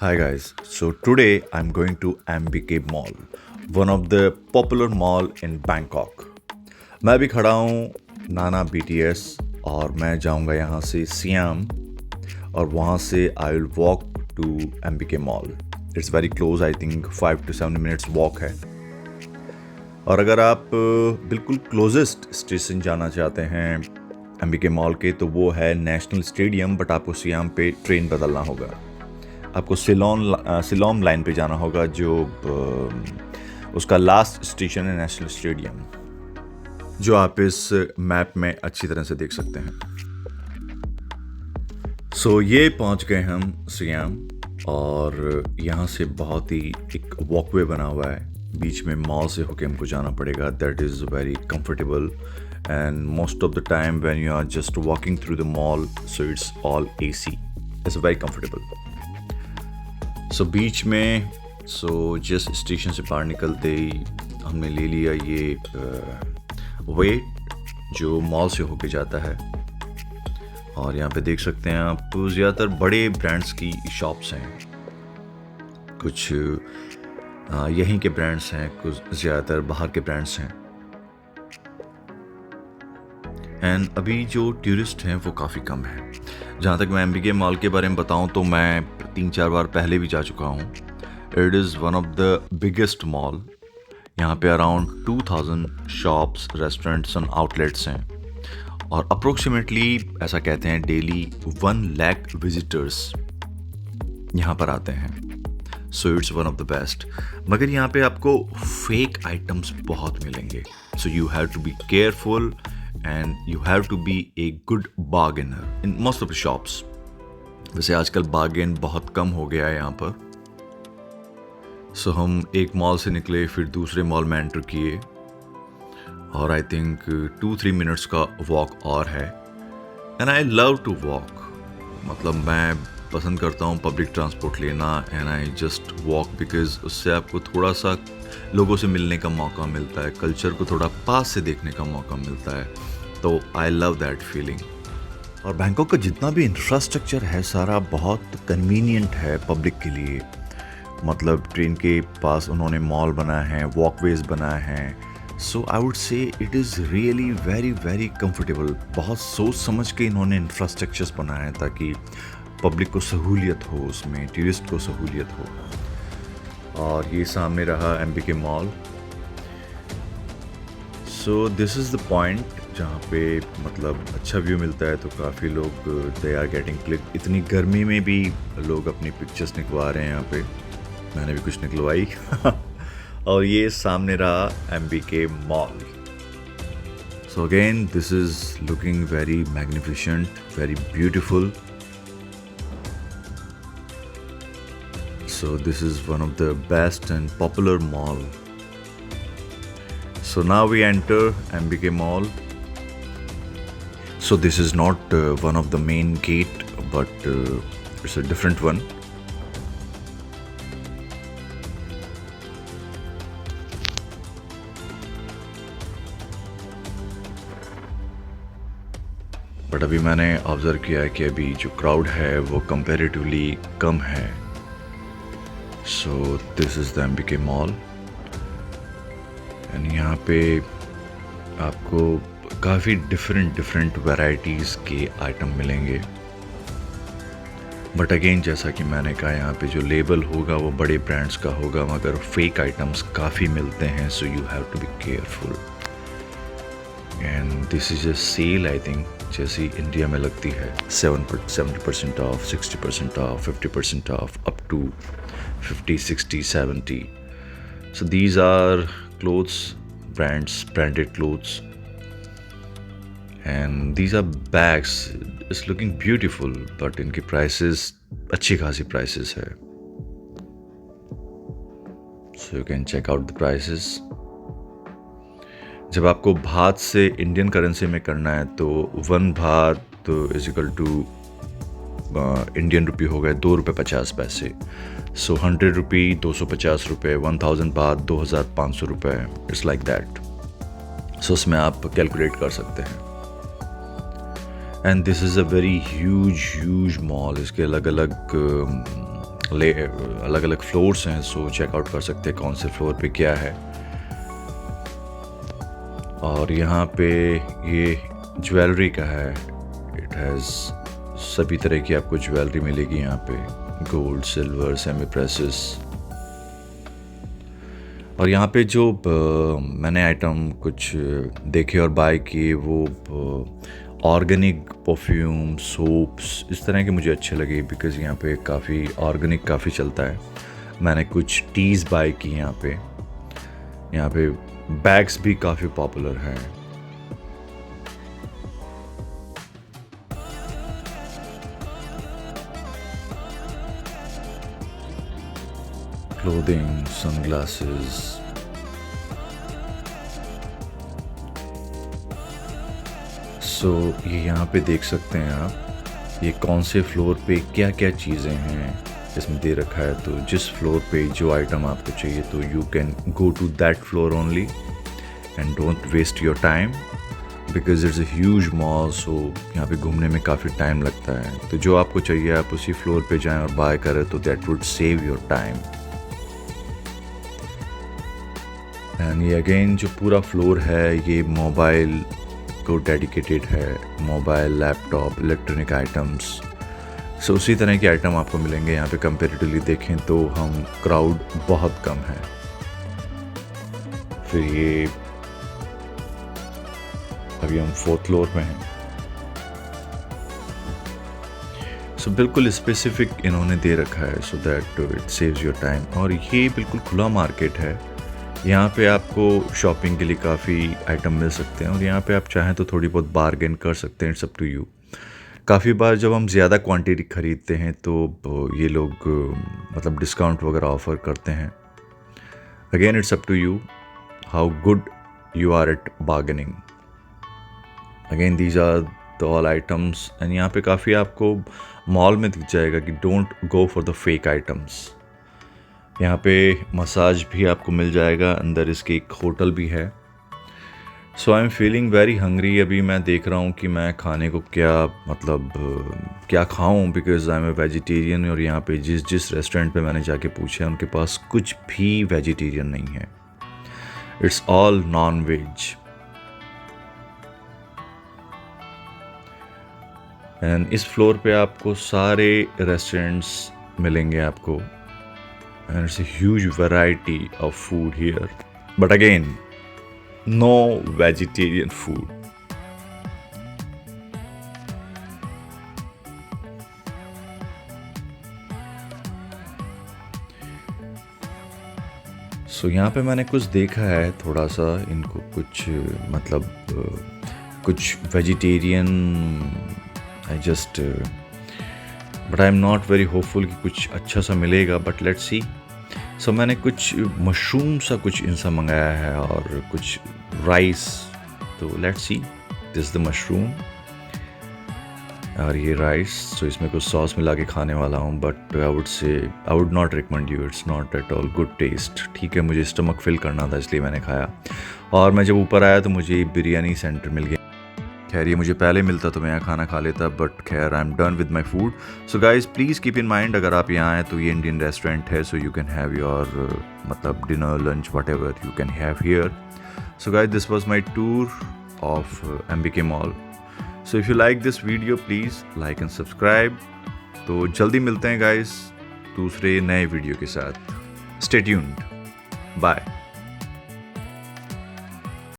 Hi guys, so today I'm going to MBK Mall, one of the popular mall in Bangkok. मैं भी खड़ा हूँ नाना BTS और मैं जाऊँगा यहाँ से सियाम और वहाँ से I will walk to MBK mall. It's very close, I think 5 to 7 minutes walk है. और अगर आप बिल्कुल क्लोजेस्ट स्टेशन जाना चाहते हैं MBK मॉल के तो वो है नेशनल स्टेडियम, बट आपको सियाम पे ट्रेन बदलना होगा. आपको सिलोम लाइन पे जाना होगा जो उसका लास्ट स्टेशन है नेशनल स्टेडियम, जो आप इस मैप में अच्छी तरह से देख सकते हैं. सो ये पहुंच गए हम सियाम और यहाँ से बहुत ही एक वॉकवे बना हुआ है. बीच में मॉल से होके हमको जाना पड़ेगा. That is very comfortable and most of the time when you are just walking through the mall so it's all AC. It's very comfortable. So बीच में जस्ट स्टेशन से बाहर निकलते ही हमने ले लिया ये वेट जो मॉल से होके जाता है. और यहाँ पे देख सकते हैं आप ज़्यादातर बड़े ब्रांड्स की शॉप्स हैं. कुछ यहीं के ब्रांड्स हैं, कुछ ज़्यादातर बाहर के ब्रांड्स हैं. एंड अभी जो टूरिस्ट हैं वो काफ़ी कम है. जहाँ तक मैं MBK मॉल के बारे में बताऊँ तो मैं 3-4 बार पहले भी जा चुका हूँ. It is one of the biggest mall. यहाँ पे around 2000 shops, restaurants and outlets हैं और अप्रोक्सीमेटली ऐसा कहते हैं डेली 1 लाख विजिटर्स यहाँ पर आते हैं. So it's one of the best. मगर यहाँ पे आपको फेक आइटम्स बहुत मिलेंगे. So you have to be careful and you have to be a good bargainer in most of the shops. वैसे आजकल बार्गेन बहुत कम हो गया है यहाँ पर. सो हम एक मॉल से निकले, फिर दूसरे मॉल में एंटर किए और आई थिंक 2-3 मिनट्स का वॉक और है. And I love to walk. मतलब मैं पसंद करता हूँ पब्लिक ट्रांसपोर्ट लेना and I just walk because उससे आपको थोड़ा सा लोगों से मिलने का मौका मिलता है, कल्चर को थोड़ा पास से देखने का मौका मिलता है. तो आई लव दैट फीलिंग. और बैंकॉक का जितना भी इंफ्रास्ट्रक्चर है सारा बहुत कन्वीनियंट है पब्लिक के लिए. मतलब ट्रेन के पास उन्होंने मॉल बनाए हैं, वॉकवेज बनाए हैं. So I would say it is really very very comfortable. बहुत सोच समझ के इन्होंने इंफ्रास्ट्रक्चर्स बनाए हैं ताकि पब्लिक को सहूलियत हो, उसमें टूरिस्ट को सहूलियत हो. और ये सामने रहा MBK mall. So this is the point जहाँ पे मतलब अच्छा व्यू मिलता है. तो काफ़ी लोग दे आर गेटिंग क्लिक. इतनी गर्मी में भी लोग अपनी पिक्चर्स निकलवा रहे हैं यहाँ पे. मैंने भी कुछ निकलवाई. और ये सामने रहा MBK mall. So again this is looking very magnificent, very beautiful. So this is one of the best and popular mall. So now we enter MBK mall. So this is not one of the main gate, but it's a different one. But अभी मैंने observe किया कि अभी जो crowd है वो comparatively कम है. So this is the MBK mall. And यहाँ पे आपको काफ़ी डिफरेंट वैराइटीज़ के आइटम मिलेंगे. बट अगेन जैसा कि मैंने कहा यहाँ पे जो लेबल होगा वो बड़े ब्रांड्स का होगा, मगर फेक आइटम्स काफ़ी मिलते हैं. So you have to be careful. And this is a sale I think जैसी इंडिया में लगती है. 70% off, 60% off, 50% off, up to 50, 60, 70. So these are clothes brands, branded clothes, and these are bags. It's looking beautiful, but इनकी prices अच्छी खासी prices है. So you can check out the prices. जब आपको भात से इंडियन करेंसी में करना है तो 1 भात तो is equal to Indian rupee हो गए 2 रुपये 50 पैसे. सो 100 रुपी 250 रुपये, 1000 बात 2500 रुपये. It's like that. सो उसमें आप कैलकुलेट कर सकते हैं. And this is a very huge mall. इसके अलग अलग अलग अलग फ्लोर्स हैं, सो चेकआउट कर सकते हैं कौन से फ्लोर पे क्या है। और यहाँ पे ये ज्वेलरी का है। इट हैज़ सभी तरह की आपको ज्वेलरी मिलेगी यहाँ पे, गोल्ड, सिल्वर, सेमी प्रेसेस। और यहाँ पे जो मैंने आइटम कुछ देखे और बाय किए वो ऑर्गेनिक परफ्यूम, सोप्स, इस तरह के मुझे अच्छे लगे, बिकॉज़ यहाँ पे काफ़ी ऑर्गेनिक काफ़ी चलता है। मैंने कुछ टीज़ बाय की यहाँ पे बैग्स भी काफ़ी पॉपुलर हैं। Clothing, sunglasses. सो ये यहाँ पे देख सकते हैं आप, ये कौन से फ्लोर पे क्या क्या चीज़ें हैं इसमें दे रखा है। तो जिस फ्लोर पे जो आइटम आपको चाहिए तो you can go to that floor only and don't waste your time, because it's a huge mall. So यहाँ पे घूमने में काफ़ी टाइम लगता है। तो जो आपको चाहिए आप उसी फ्लोर पे जाएं और बाय करें, तो that would save your time. And ये अगेन जो पूरा फ्लोर है ये मोबाइल को डेडिकेटेड है, मोबाइल, लैपटॉप, इलेक्ट्रॉनिक आइटम्स। सो उसी तरह के आइटम आपको मिलेंगे यहाँ पे। कंपेरेटिवली देखें तो हम क्राउड बहुत कम है। फिर ये अभी हम 4th फ्लोर में हैं। सो बिल्कुल स्पेसिफिक इन्होंने दे रखा है so that it saves your time. और ये बिल्कुल खुला मार्केट है, यहाँ पे आपको शॉपिंग के लिए काफ़ी आइटम मिल सकते हैं और यहाँ पे आप चाहें तो थोड़ी बहुत बार्गेन कर सकते हैं। It's up to you. काफ़ी बार जब हम ज़्यादा क्वांटिटी ख़रीदते हैं तो ये लोग मतलब डिस्काउंट वगैरह ऑफ़र करते हैं। Again it's up to you how good you are at bargaining. Again these are the all items. And यहाँ पे काफ़ी आपको मॉल में दिख जाएगा कि don't go for the fake items. यहाँ पे मसाज भी आपको मिल जाएगा, अंदर इसके एक होटल भी है। So I am feeling very hungry. अभी मैं देख रहा हूँ कि मैं खाने को क्या खाऊं, because I am a vegetarian. और यहाँ पे जिस रेस्टोरेंट पे मैंने जाके पूछा उनके पास कुछ भी वेजिटेरियन नहीं है, it's all non veg. And इस फ्लोर पे आपको सारे रेस्टोरेंट्स मिलेंगे आपको। And it's a huge variety of food here. But again, no vegetarian food. So यहाँ पे मैंने कुछ देखा है थोड़ा सा, इनको कुछ मतलब कुछ vegetarian but I am not very hopeful कि कुछ अच्छा सा मिलेगा, बट लेट्स सी। सो मैंने कुछ मशरूम सा कुछ इनसा मंगाया है और कुछ राइस। तो let's see, this the mushroom और ये राइस। सो इसमें कुछ सॉस मिला के खाने वाला हूँ, but I would not recommend you, it's not at all good taste. ठीक है, मुझे स्टमक फिल करना था इसलिए मैंने खाया। और मैं जब ऊपर आया तो मुझे बिरयानी सेंटर मिल गया। खैर ये मुझे पहले मिलता तो मैं यहाँ खाना खा लेता, बट खैर I am done with my food. So guys please keep in mind, अगर आप यहाँ आए तो ये इंडियन रेस्टोरेंट है, so you can have your मतलब dinner, lunch, whatever you can have here. So guys this was my tour of MBK mall. So if you like this video please like and subscribe. तो जल्दी मिलते हैं guys दूसरे नए video के साथ। Stay tuned, bye.